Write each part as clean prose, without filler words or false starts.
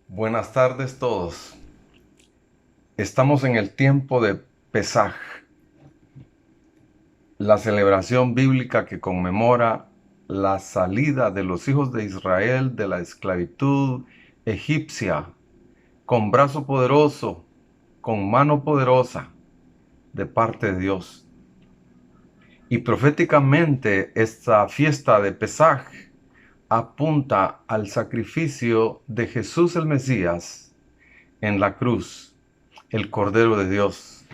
Buenas tardes todos. Estamos en el tiempo de Pesaj, la celebración bíblica que conmemora la salida de los hijos de Israel de la esclavitud egipcia, con brazo poderoso, con mano poderosa de parte de Dios. Y proféticamente esta fiesta de Pesaj apunta al sacrificio de Jesús el Mesías en la cruz, el Cordero de Dios,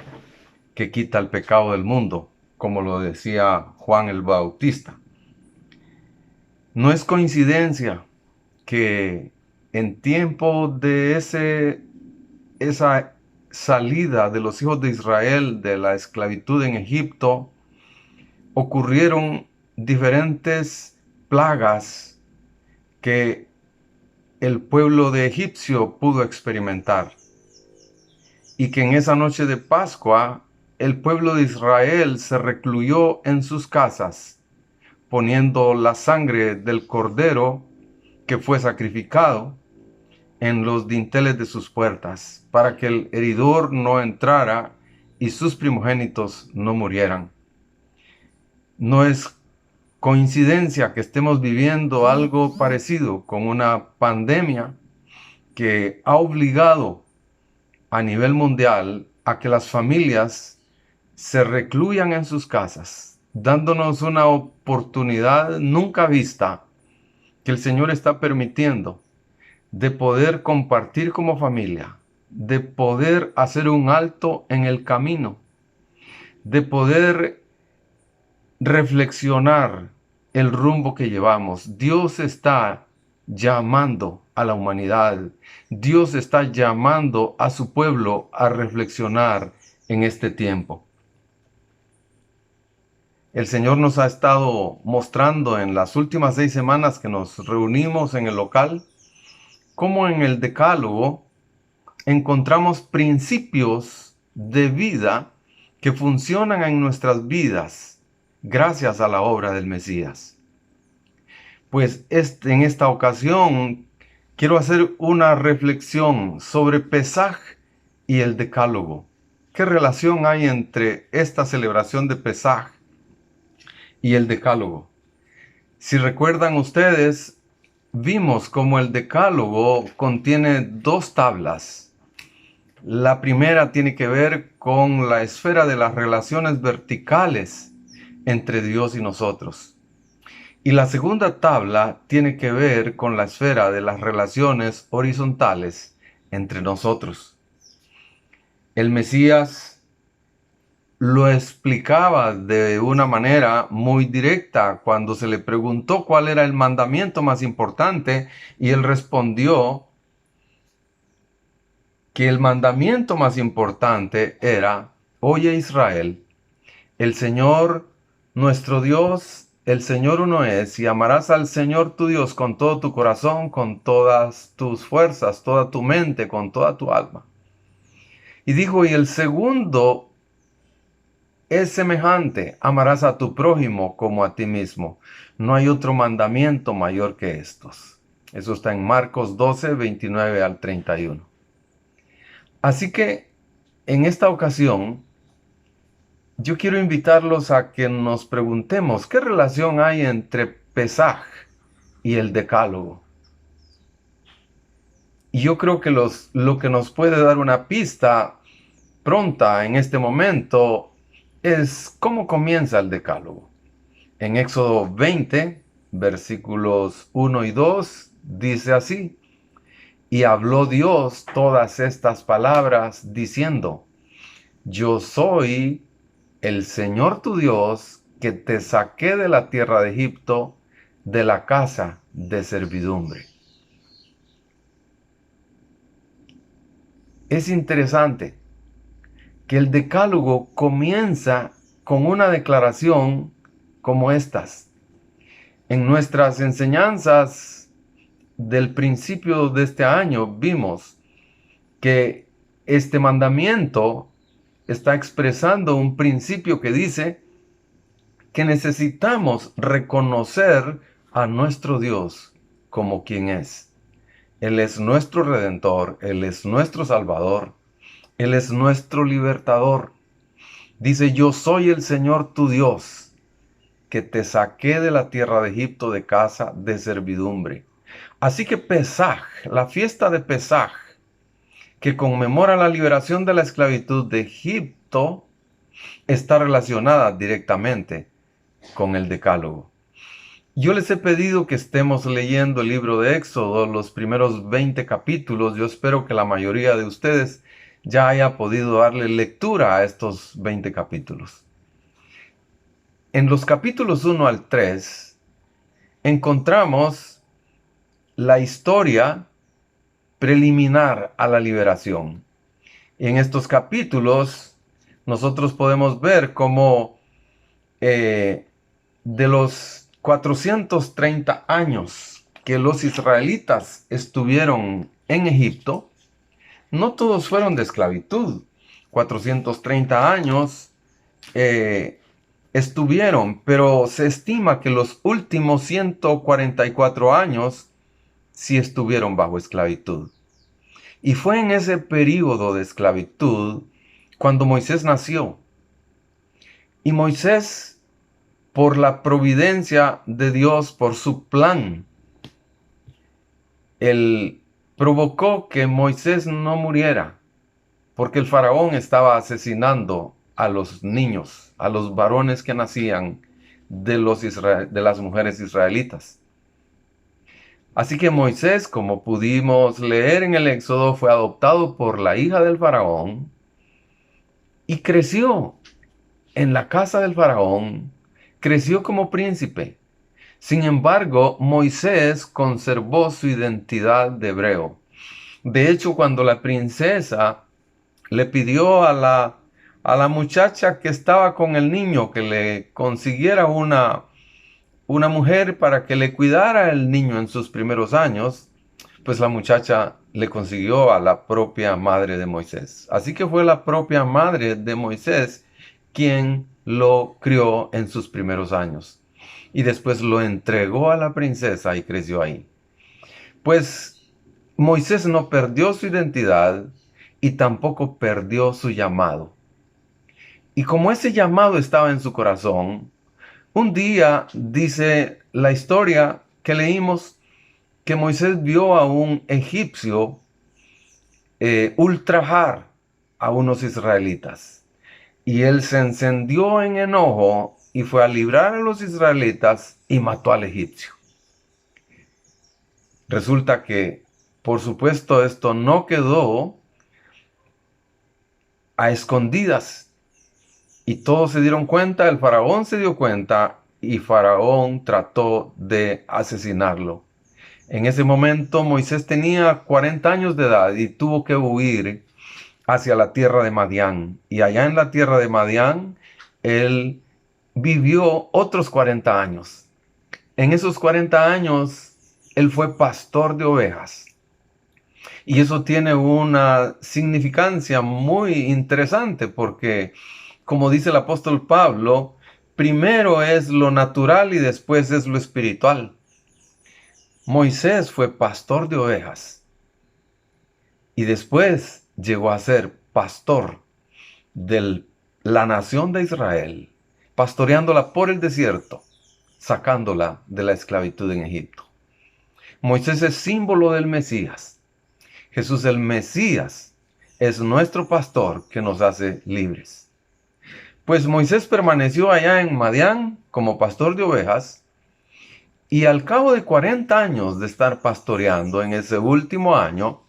que quita el pecado del mundo, como lo decía Juan el Bautista. No es coincidencia que en tiempo de esa salida de los hijos de Israel de la esclavitud en Egipto, ocurrieron diferentes plagas que el pueblo de egipcio pudo experimentar. Y que en esa noche de Pascua el pueblo de Israel se recluyó en sus casas, poniendo la sangre del cordero que fue sacrificado en los dinteles de sus puertas, para que el heridor no entrara y sus primogénitos no murieran. No es coincidencia que estemos viviendo algo parecido con una pandemia que ha obligado a nivel mundial a que las familias se recluyan en sus casas, dándonos una oportunidad nunca vista que el Señor está permitiendo de poder compartir como familia, de poder hacer un alto en el camino, de poder reflexionar el rumbo que llevamos. Dios está llamando a la humanidad. Dios está llamando a su pueblo a reflexionar en este tiempo. El Señor nos ha estado mostrando en las últimas 6 semanas que nos reunimos en el local, cómo en el Decálogo encontramos principios de vida que funcionan en nuestras vidas gracias a la obra del Mesías. Pues en esta ocasión quiero hacer una reflexión sobre Pesaj y el Decálogo. ¿Qué relación hay entre esta celebración de Pesaj y el Decálogo? Si recuerdan ustedes, vimos cómo el Decálogo contiene 2 tablas. La primera tiene que ver con la esfera de las relaciones verticales entre Dios y nosotros. Y la segunda tabla tiene que ver con la esfera de las relaciones horizontales entre nosotros. El Mesías lo explicaba de una manera muy directa cuando se le preguntó cuál era el mandamiento más importante, y él respondió que el mandamiento más importante era: oye Israel, el Señor nuestro Dios, el Señor uno es, y amarás al Señor tu Dios con todo tu corazón, con todas tus fuerzas, toda tu mente, con toda tu alma. Y dijo, y el segundo es semejante: amarás a tu prójimo como a ti mismo. No hay otro mandamiento mayor que estos. Eso está en Marcos 12, 29 al 31. Así que en esta ocasión yo quiero invitarlos a que nos preguntemos qué relación hay entre Pesaj y el Decálogo. Y yo creo que lo que nos puede dar una pista pronta en este momento es cómo comienza el Decálogo. En Éxodo 20, versículos 1 y 2, dice así: y habló Dios todas estas palabras diciendo: yo soy el Señor tu Dios, que te saqué de la tierra de Egipto, de la casa de servidumbre. Es interesante que el Decálogo comienza con una declaración como estas. En nuestras enseñanzas del principio de este año vimos que este mandamiento está expresando un principio que dice que necesitamos reconocer a nuestro Dios como quien es. Él es nuestro Redentor, Él es nuestro Salvador, Él es nuestro Libertador. Dice, yo soy el Señor tu Dios, que te saqué de la tierra de Egipto de casa de servidumbre. Así que Pesaj, la fiesta de Pesaj, que conmemora la liberación de la esclavitud de Egipto, está relacionada directamente con el Decálogo. Yo les he pedido que estemos leyendo el libro de Éxodo, los primeros 20 capítulos. Yo espero que la mayoría de ustedes ya haya podido darle lectura a estos 20 capítulos. En los capítulos 1 al 3 encontramos la historia preliminar a la liberación. Y en estos capítulos nosotros podemos ver cómo de los 430 años que los israelitas estuvieron en Egipto, no todos fueron de esclavitud. 430 años estuvieron, pero se estima que los últimos 144 años sí estuvieron bajo esclavitud. Y fue en ese periodo de esclavitud cuando Moisés nació. Y Moisés, por la providencia de Dios, por su plan, él provocó que Moisés no muriera, porque el faraón estaba asesinando a los niños, a los varones que nacían de las mujeres israelitas. Así que Moisés, como pudimos leer en el Éxodo, fue adoptado por la hija del faraón y creció en la casa del faraón, creció como príncipe. Sin embargo, Moisés conservó su identidad de hebreo. De hecho, cuando la princesa le pidió a la muchacha que estaba con el niño que le consiguiera una mujer para que le cuidara el niño en sus primeros años, pues la muchacha le consiguió a la propia madre de Moisés. Así que fue la propia madre de Moisés quien lo crió en sus primeros años. Y después lo entregó a la princesa y creció ahí. Pues Moisés no perdió su identidad y tampoco perdió su llamado. Y como ese llamado estaba en su corazón, un día dice la historia que leímos que Moisés vio a un egipcio ultrajar a unos israelitas. Y él se encendió en enojo y fue a librar a los israelitas y mató al egipcio. Resulta que, por supuesto, esto no quedó a escondidas. Y todos se dieron cuenta, el faraón se dio cuenta y Faraón trató de asesinarlo. En ese momento Moisés tenía 40 años de edad y tuvo que huir hacia la tierra de Madián. Y allá en la tierra de Madián, él vivió otros 40 años. En esos 40 años, él fue pastor de ovejas. Y eso tiene una significancia muy interesante porque, como dice el apóstol Pablo, primero es lo natural y después es lo espiritual. Moisés fue pastor de ovejas y después llegó a ser pastor de la nación de Israel, pastoreándola por el desierto, sacándola de la esclavitud en Egipto. Moisés es símbolo del Mesías. Jesús el Mesías es nuestro pastor que nos hace libres. Pues Moisés permaneció allá en Madián como pastor de ovejas y al cabo de 40 años de estar pastoreando, en ese último año,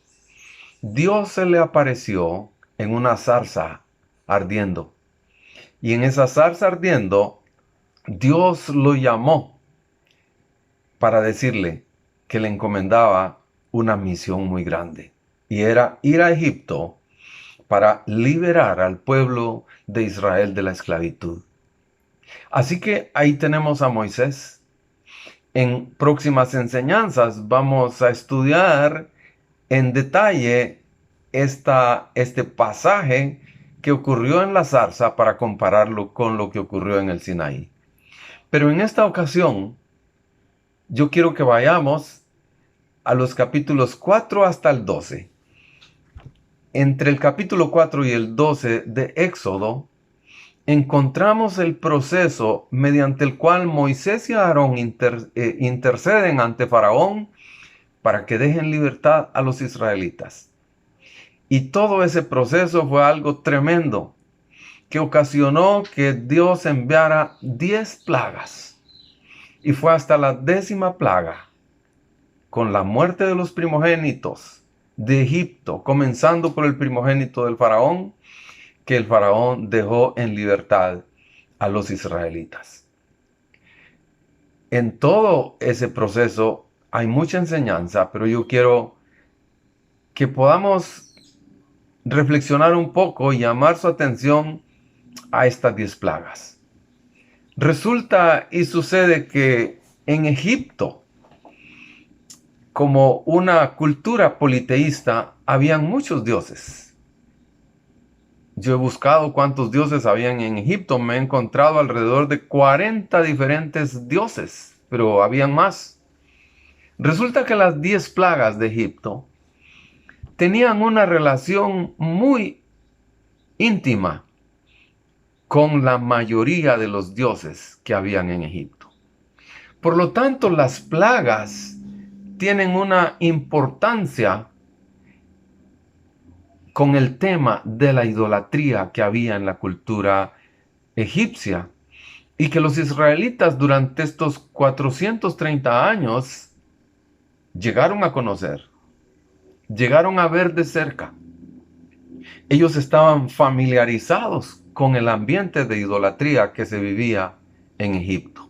Dios se le apareció en una zarza ardiendo. Y en esa zarza ardiendo, Dios lo llamó para decirle que le encomendaba una misión muy grande. Y era ir a Egipto para liberar al pueblo de Israel de la esclavitud. Así que ahí tenemos a Moisés. En próximas enseñanzas vamos a estudiar en detalle este pasaje que ocurrió en la zarza para compararlo con lo que ocurrió en el Sinaí. Pero en esta ocasión, yo quiero que vayamos a los capítulos 4 hasta el 12. Entre el capítulo 4 y el 12 de Éxodo, encontramos el proceso mediante el cual Moisés y Aarón interceden ante Faraón para que dejen libertad a los israelitas. Y todo ese proceso fue algo tremendo que ocasionó que Dios enviara 10 plagas. Y fue hasta la 10ª plaga, con la muerte de los primogénitos de Egipto, comenzando por el primogénito del faraón, que el faraón dejó en libertad a los israelitas. En todo ese proceso hay mucha enseñanza, pero yo quiero que podamos reflexionar un poco y llamar su atención a estas 10 plagas. Resulta y sucede que en Egipto, como una cultura politeísta, habían muchos dioses. Yo he buscado cuántos dioses habían en Egipto. Me he encontrado alrededor de 40 diferentes dioses, pero habían más. Resulta que las 10 plagas de Egipto tenían una relación muy íntima con la mayoría de los dioses que habían en Egipto. Por lo tanto, las plagas tienen una importancia con el tema de la idolatría que había en la cultura egipcia y que los israelitas durante estos 430 años llegaron a conocer, llegaron a ver de cerca. Ellos estaban familiarizados con el ambiente de idolatría que se vivía en Egipto.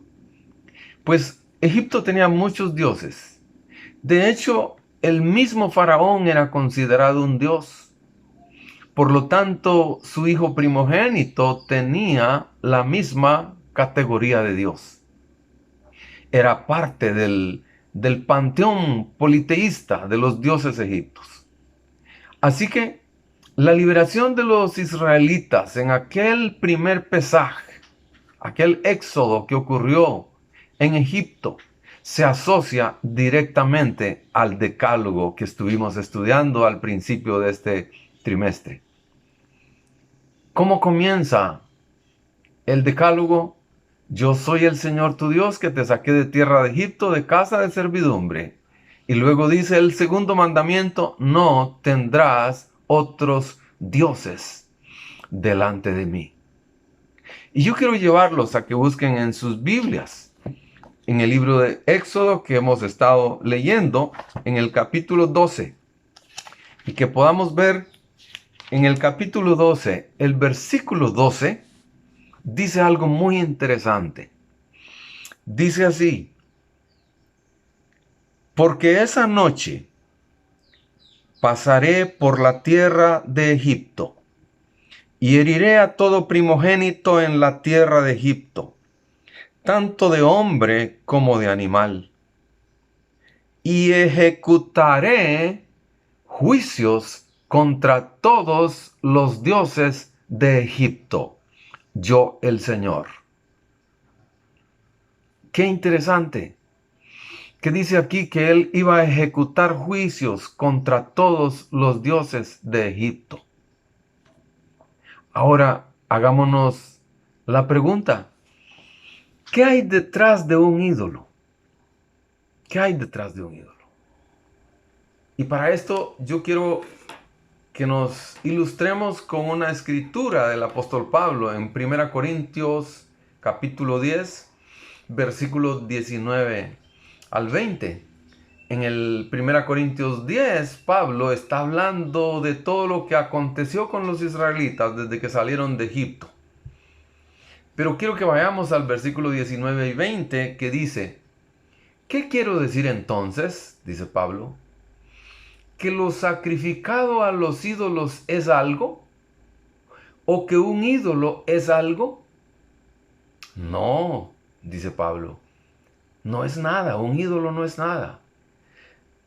Pues Egipto tenía muchos dioses. De hecho, el mismo faraón era considerado un dios. Por lo tanto, su hijo primogénito tenía la misma categoría de Dios. Era parte del panteón politeísta de los dioses egipcios. Así que la liberación de los israelitas en aquel primer Pesaj, aquel éxodo que ocurrió en Egipto, se asocia directamente al decálogo que estuvimos estudiando al principio de este trimestre. ¿Cómo comienza el decálogo? Yo soy el Señor tu Dios que te saqué de tierra de Egipto, de casa de servidumbre. Y luego dice el segundo mandamiento: no tendrás otros dioses delante de mí. Y yo quiero llevarlos a que busquen en sus Biblias, en el libro de Éxodo que hemos estado leyendo, en el capítulo 12, y que podamos ver en el capítulo 12, el versículo 12, dice algo muy interesante. Dice así: porque esa noche pasaré por la tierra de Egipto y heriré a todo primogénito en la tierra de Egipto, tanto de hombre como de animal, y ejecutaré juicios contra todos los dioses de Egipto, yo el Señor. Qué interesante, que dice aquí que él iba a ejecutar juicios contra todos los dioses de Egipto. Ahora hagámonos la pregunta: ¿qué hay detrás de un ídolo? ¿Qué hay detrás de un ídolo? Y para esto yo quiero que nos ilustremos con una escritura del apóstol Pablo en 1 Corintios capítulo 10, versículos 19 al 20. En el 1 Corintios 10, Pablo está hablando de todo lo que aconteció con los israelitas desde que salieron de Egipto. Pero quiero que vayamos al versículo 19 y 20 que dice: ¿qué quiero decir entonces? Dice Pablo. ¿Que lo sacrificado a los ídolos es algo? ¿O que un ídolo es algo? No, dice Pablo, no es nada, un ídolo no es nada.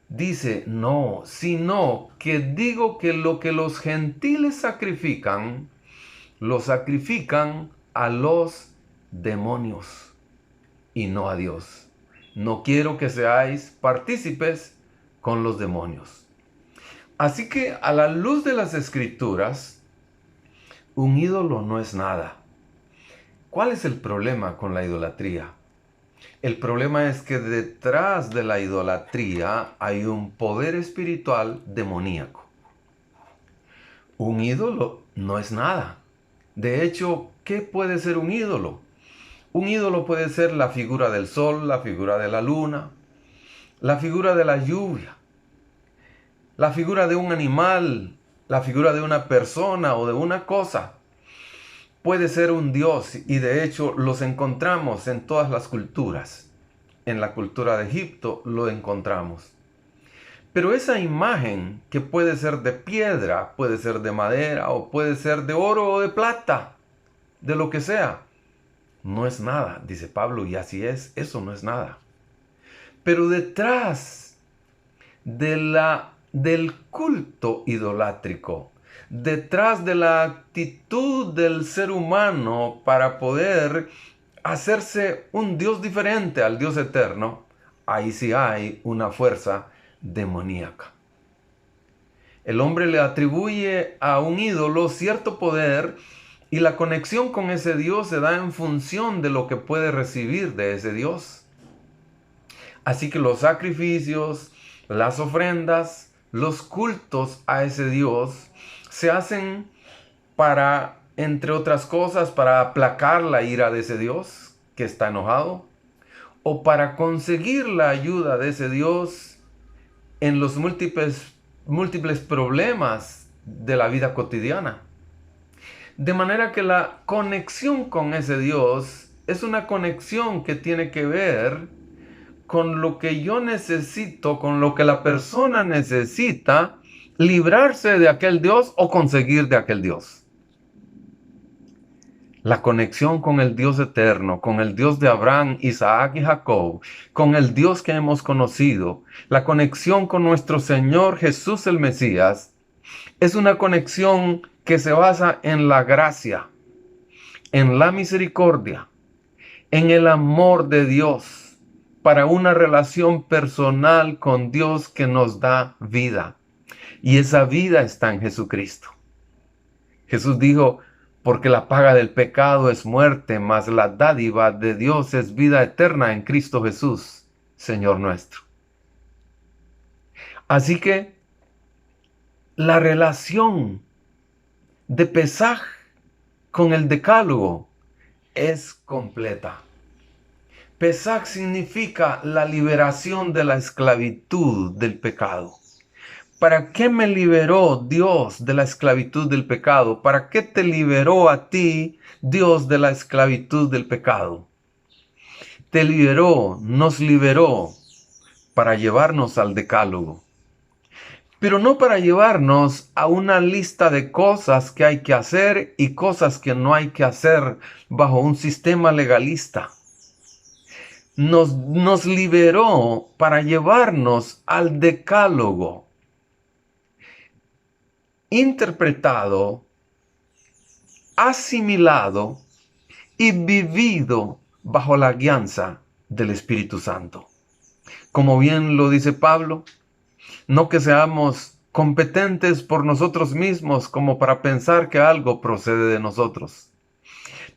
Dice, no, sino que digo que lo que los gentiles sacrifican, lo sacrifican a los demonios y no a Dios. No quiero que seáis partícipes con los demonios. Así que a la luz de las Escrituras, un ídolo no es nada. ¿Cuál es el problema con la idolatría? El problema es que detrás de la idolatría hay un poder espiritual demoníaco. Un ídolo no es nada. De hecho, ¿qué puede ser un ídolo? Un ídolo puede ser la figura del sol, la figura de la luna, la figura de la lluvia, la figura de un animal, la figura de una persona o de una cosa. Puede ser un dios y de hecho los encontramos en todas las culturas. En la cultura de Egipto lo encontramos. Pero esa imagen, que puede ser de piedra, puede ser de madera o puede ser de oro o de plata, de lo que sea, no es nada, dice Pablo, y así es, eso no es nada. Pero detrás del culto idolátrico, detrás de la actitud del ser humano para poder hacerse un Dios diferente al Dios eterno, ahí sí hay una fuerza demoníaca. El hombre le atribuye a un ídolo cierto poder y la conexión con ese Dios se da en función de lo que puede recibir de ese Dios. Así que los sacrificios, las ofrendas, los cultos a ese Dios se hacen para, entre otras cosas, para aplacar la ira de ese Dios que está enojado, o para conseguir la ayuda de ese Dios en los múltiples problemas de la vida cotidiana. De manera que la conexión con ese Dios es una conexión que tiene que ver con lo que yo necesito, con lo que la persona necesita, librarse de aquel Dios o conseguir de aquel Dios. La conexión con el Dios eterno, con el Dios de Abraham, Isaac y Jacob, con el Dios que hemos conocido, la conexión con nuestro Señor Jesús el Mesías, es una conexión que se basa en la gracia, en la misericordia, en el amor de Dios, para una relación personal con Dios que nos da vida. Y esa vida está en Jesucristo. Jesús dijo, porque la paga del pecado es muerte, mas la dádiva de Dios es vida eterna en Cristo Jesús, Señor nuestro. Así que la relación de Pesaj con el Decálogo es completa. Pesaj significa la liberación de la esclavitud del pecado. ¿Para qué me liberó Dios de la esclavitud del pecado? ¿Para qué te liberó a ti Dios de la esclavitud del pecado? Te liberó, nos liberó para llevarnos al Decálogo. Pero no para llevarnos a una lista de cosas que hay que hacer y cosas que no hay que hacer bajo un sistema legalista. Nos liberó para llevarnos al Decálogo, interpretado, asimilado y vivido bajo la guianza del Espíritu Santo. Como bien lo dice Pablo, no que seamos competentes por nosotros mismos como para pensar que algo procede de nosotros.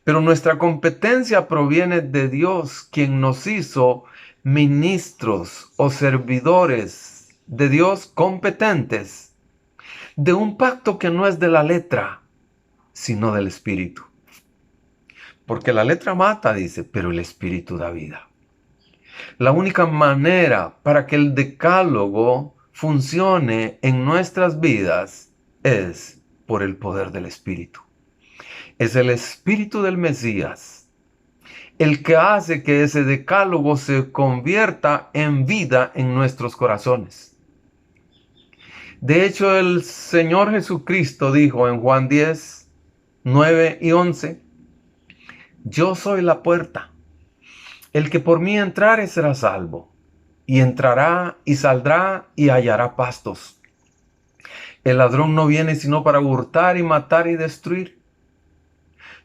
Pero nuestra competencia proviene de Dios, quien nos hizo ministros o servidores de Dios competentes de un pacto que no es de la letra, sino del Espíritu. Porque la letra mata, dice, pero el Espíritu da vida. La única manera para que el Decálogo funcione en nuestras vidas es por el poder del Espíritu. Es el Espíritu del Mesías el que hace que ese Decálogo se convierta en vida en nuestros corazones. De hecho, el Señor Jesucristo dijo en Juan 10, 9 y 11, yo soy la puerta. El que por mí entrare será salvo, y entrará y saldrá y hallará pastos. El ladrón no viene sino para hurtar y matar y destruir.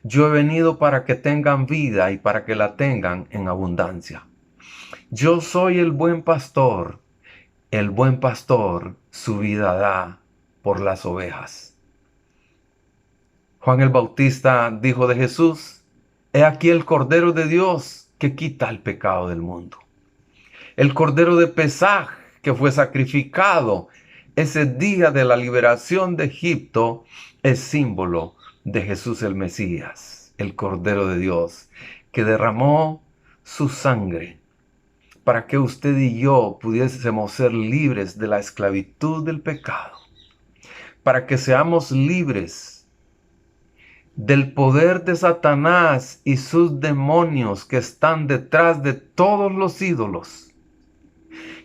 Yo he venido para que tengan vida y para que la tengan en abundancia. Yo soy el buen pastor. el buen pastor su vida da por las ovejas. Juan el Bautista dijo de Jesús: he aquí el Cordero de Dios que quita el pecado del mundo. El Cordero de Pesaj que fue sacrificado ese día de la liberación de Egipto es símbolo de Jesús el Mesías, el Cordero de Dios, que derramó su sangre para que usted y yo pudiésemos ser libres de la esclavitud del pecado, para que seamos libres del poder de Satanás y sus demonios que están detrás de todos los ídolos.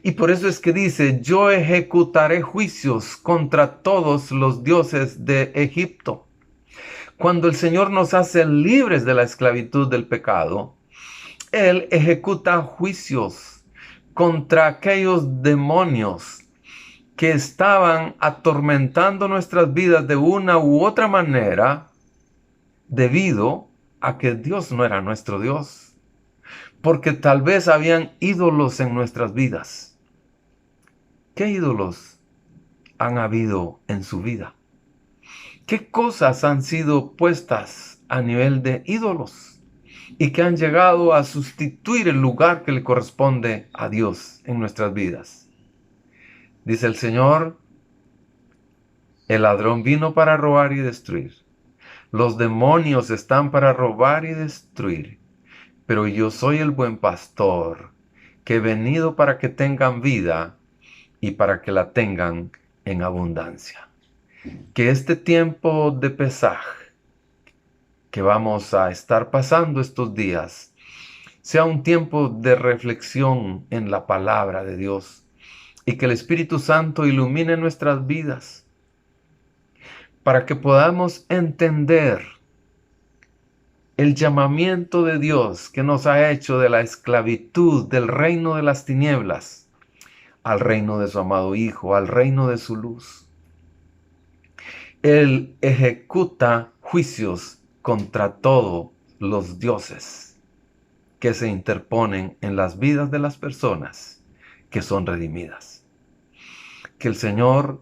Y por eso es que dice: yo ejecutaré juicios contra todos los dioses de Egipto. Cuando el Señor nos hace libres de la esclavitud del pecado, Él ejecuta juicios contra aquellos demonios que estaban atormentando nuestras vidas de una u otra manera, debido a que Dios no era nuestro Dios, porque tal vez habían ídolos en nuestras vidas. ¿Qué ídolos han habido en su vida? ¿Qué cosas han sido puestas a nivel de ídolos y que han llegado a sustituir el lugar que le corresponde a Dios en nuestras vidas? Dice el Señor: el ladrón vino para robar y destruir. Los demonios están para robar y destruir. Pero yo soy el buen pastor, que he venido para que tengan vida y para que la tengan en abundancia. Que este tiempo de Pesaj que vamos a estar pasando estos días sea un tiempo de reflexión en la palabra de Dios, y que el Espíritu Santo ilumine nuestras vidas para que podamos entender el llamamiento de Dios que nos ha hecho de la esclavitud del reino de las tinieblas al reino de su amado Hijo, al reino de su luz. Él ejecuta juicios contra todos los dioses que se interponen en las vidas de las personas que son redimidas. Que el Señor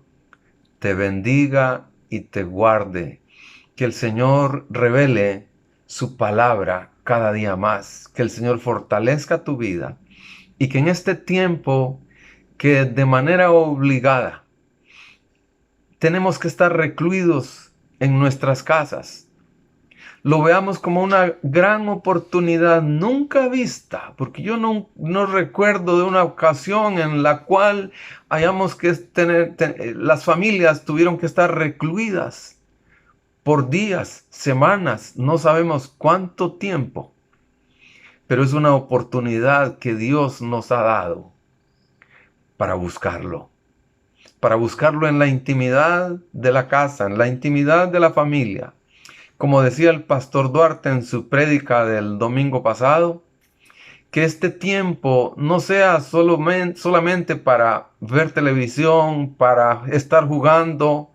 te bendiga y te guarde. Que el Señor revele su palabra cada día más. Que el Señor fortalezca tu vida. Y que en este tiempo que de manera obligada tenemos que estar recluidos en nuestras casas, lo veamos como una gran oportunidad nunca vista, porque yo no recuerdo de una ocasión en la cual hayamos que las familias tuvieron que estar recluidas por días, semanas, no sabemos cuánto tiempo, pero es una oportunidad que Dios nos ha dado para buscarlo en la intimidad de la casa, en la intimidad de la familia. Como decía el pastor Duarte en su prédica del domingo pasado, que este tiempo no sea solamente para ver televisión, para estar jugando,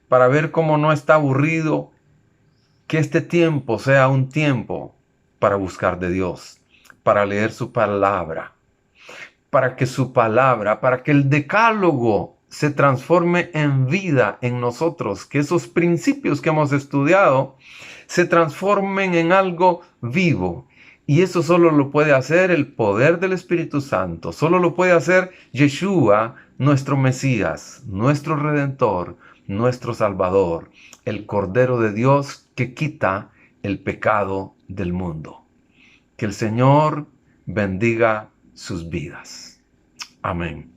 para ver cómo no está aburrido. Que este tiempo sea un tiempo para buscar de Dios, para leer su palabra, para que el decálogo se transforme en vida en nosotros, que esos principios que hemos estudiado se transformen en algo vivo. Y eso solo lo puede hacer el poder del Espíritu Santo, solo lo puede hacer Yeshua, nuestro Mesías, nuestro Redentor, nuestro Salvador, el Cordero de Dios que quita el pecado del mundo. Que el Señor bendiga sus vidas. Amén.